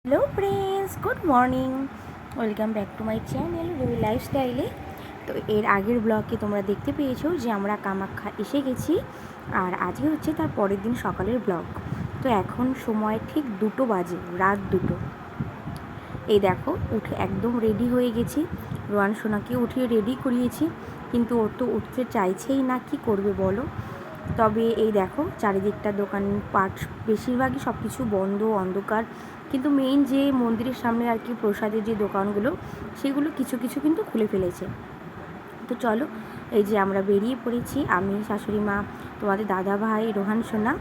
Hello friends, good morning. Welcome back to my channel Ruby লাইফস্টাইলে। তো এর আগের ব্লগে তোমরা দেখতে পেয়েছো যে আমরা কামাখ্যা এসে গেছি, আর আজকে হচ্ছে তার পরের দিন সকালের ব্লগ। তো এখন সময় ঠিক 2টো বাজে, রাত 2টো। এই দেখো উঠে একদম রেডি হয়ে গেছি। রোয়ান সোনাকে উঠিয়ে রেডি করিয়েছি, কিন্তু ও তো উঠতে চাইছেই না, কি করবে বলো। তবে এই দেখো চারিদিকটা দোকান পাট বেশিরভাগই সব কিছু বন্ধ, অন্ধকার। কিন্তু মেইন যে মন্দিরের সামনে আর কি প্রসাদের যে দোকানগুলো, সেগুলো কিছু কিছু কিন্তু খুলে ফেলেছে। তো চলো, এই যে আমরা বেরিয়ে পড়েছি, আমি, শাশুড়ি মা, তোমাদের দাদা ভাই, রোহান সোনা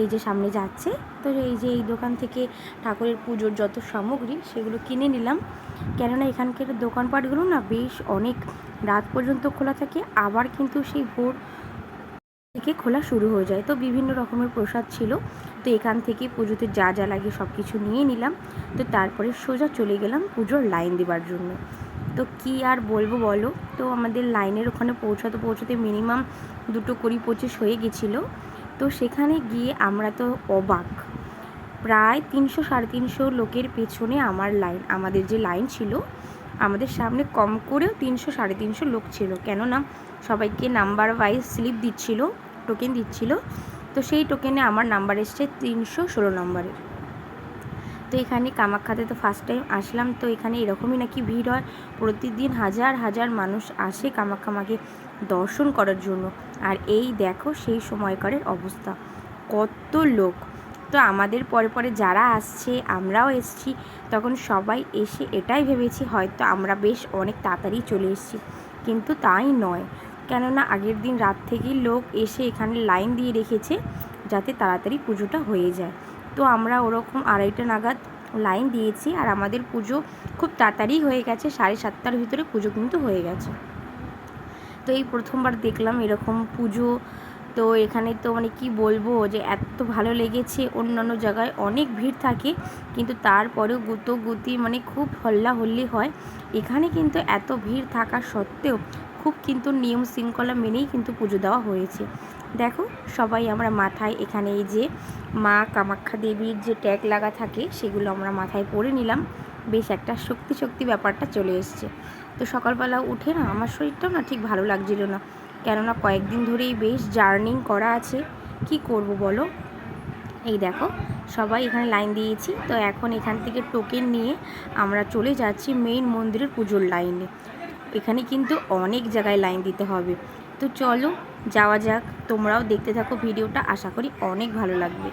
এই যে সামনে যাচ্ছে। তো এই যে এই দোকান থেকে ঠাকুরের পুজোর যত সামগ্রী সেগুলো কিনে নিলাম, কেননা এখানকার দোকানপাটগুলো না বেশ অনেক রাত পর্যন্ত খোলা থাকে, আবার কিন্তু সেই ভোর থেকে খোলা শুরু হয়ে যায়। তো বিভিন্ন রকমের প্রসাদ ছিল, তো এখান থেকে পুজোতে যা যা লাগে সব কিছু নিয়ে নিলাম। তো তারপরে সোজা চলে গেলাম পুজোর লাইন দেওয়ার জন্য। তো কি আর বলবো বলো, তো আমাদের লাইনের ওখানে পৌঁছাতে মিনিমাম 2:20-25 হয়ে গেছিলো। তো সেখানে গিয়ে আমরা তো অবাক, প্রায় 300-350 লোকের পেছনে আমাদের যে লাইন ছিল, আমাদের সামনে কম করেও 300-350 লোক ছিল, কেননা সবাইকে নাম্বার ওয়াইজ স্লিপ দিচ্ছিল, টোকেন দিচ্ছিল। তো সেই টোকেনে আমার নাম্বার এসছে 316 নম্বরের। তো এখানে কামাখ্যাতে তো ফার্স্ট টাইম আসলাম, তো এখানে এরকমই নাকি ভিড় হয়, প্রতিদিন হাজার হাজার মানুষ আসে কামাখ্যা মাকে দর্শন করার জন্য। আর এই দেখো সেই সময়কারের অবস্থা, কত লোক। তো আমাদের পরে পরে যারা আসছে, আমরাও এসছি, তখন সবাই এসে এটাই ভেবেছি হয়তো আমরা বেশ অনেক তাড়াতাড়ি চলে এসেছি, কিন্তু তাই নয়। কেননা আগের দিন রাত থেকেই লোক এসে এখানে লাইন দিয়ে রেখেছে যাতে তাড়াতাড়ি পুজোটা হয়ে যায়। তো আমরা ওরকম 2:30 নাগাদ লাইন দিয়েছি, আর আমাদের পুজো খুব তাড়াতাড়ি হয়ে গেছে, 7:30টার ভিতরে পুজো কিন্তু হয়ে গেছে। তো এই প্রথমবার দেখলাম এরকম পুজো। তো এখানে তো মানে কি বলবো, যে এত ভালো লেগেছে। অন্যান্য জায়গায় অনেক ভিড় থাকে, কিন্তু তারপরেও গুতি মানে খুব হল্লাহল্লি হয়। এখানে কিন্তু এত ভিড় থাকা সত্ত্বেও খুব কিন্তু নিয়ম শৃঙ্খলা মেনেই কিন্তু পুজো দেওয়া হয়েছে। দেখো সবাই আমরা মাথায় এখানে এই যে মা কামাখ্যা দেবীর যে ট্যাগ লাগা থাকে সেগুলো আমরা মাথায় পরে নিলাম, বেশ একটা শক্তি ব্যাপারটা চলে এসছে। তো সকালবেলা উঠে না আমার শরীরটাও না ঠিক ভালো লাগছিল না, কেননা কয়েকদিন ধরেই বেশ জার্নিং করা আছে, কি করব বলো। এই দেখো সবাই এখানে লাইন দিয়েছি, তো এখন এখান থেকে টোকেন নিয়ে আমরা চলে যাচ্ছি মেইন মন্দিরের পুজোর লাইনে। এখানে কিন্তু অনেক জায়গায় লাইন দিতে হবে। তো চলো যাওয়া যাক, তোমরাও দেখতে থাকো ভিডিওটা, আশা করি অনেক ভালো লাগবে।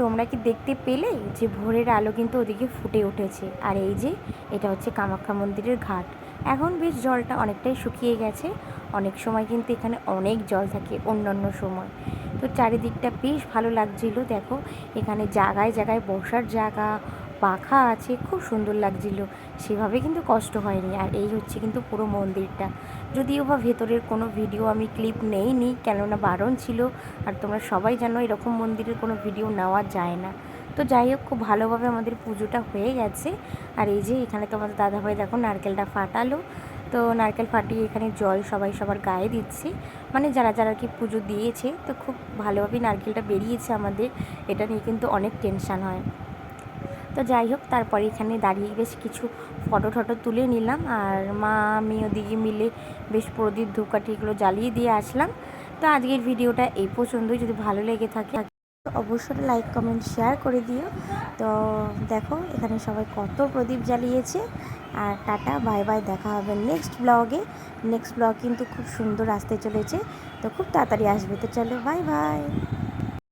তোমরা কি দেখতে পেলে যে ভোরের আলো কিন্তু ওদিকে ফুটে উঠেছে, আর এই যে এটা হচ্ছে কামাখ্যা মন্দিরের ঘাট। এখন বেশ জলটা অনেকটাই শুকিয়ে গেছে, অনেক সময় কিন্তু এখানে অনেক জল থাকে অন্যান্য সময়। তো চারিদিকটা বেশ ভালো লাগছিল, দেখো এখানে জায়গায় জায়গায় বসার জায়গা, পাখা আছে, খুব সুন্দর লাগছিল, সেভাবে কিন্তু কষ্ট হয়নি। আর এই হচ্ছে কিন্তু পুরো মন্দিরটা, যদিও বা ভেতরের কোনো ভিডিও আমি ক্লিপ নেইনি, কেননা বারণ ছিল। আর তোমরা সবাই জানো এরকম মন্দিরের কোনো ভিডিও নেওয়া যায় না। তো যাই হোক, খুব ভালোভাবে আমাদের পুজোটা হয়ে গেছে। আর এই যে এখানে তোমাদের দাদাভাই দেখো নারকেলটা ফাটালো, তো নারকেল ফাটিয়ে এখানে জল সবাই সবার গায়ে দিচ্ছে, মানে যারা যারা কি পুজো দিয়েছে। তো খুব ভালোভাবেই নারকেলটা বেরিয়েছে আমাদের, এটা নিয়ে কিন্তু অনেক টেনশান হয়। তো যাই হোক, তারপরে এখানে দাঁড়িয়ে বেশ কিছু ফটো টটো তুলে নিলাম, আর মা আমি ওদিকে মিলে বেশ প্রদীপ ধূপকাঠি এগুলো জ্বালিয়ে দিয়ে আসলাম। তো আজকের ভিডিওটা এই পর্যন্তই, যদি ভালো লেগে থাকে অবশ্যই লাইক কমেন্ট শেয়ার করে দিও। তো দেখো এখানে সবাই কত প্রদীপ জ্বালিয়েছে। আর টাটা বাই বাই, দেখা হবে নেক্সট ব্লগে। নেক্সট ব্লগ কিন্তু খুব সুন্দর আসতে চলেছে, তো খুব তাড়াতাড়ি আসবে। তো চলো বাই বাই।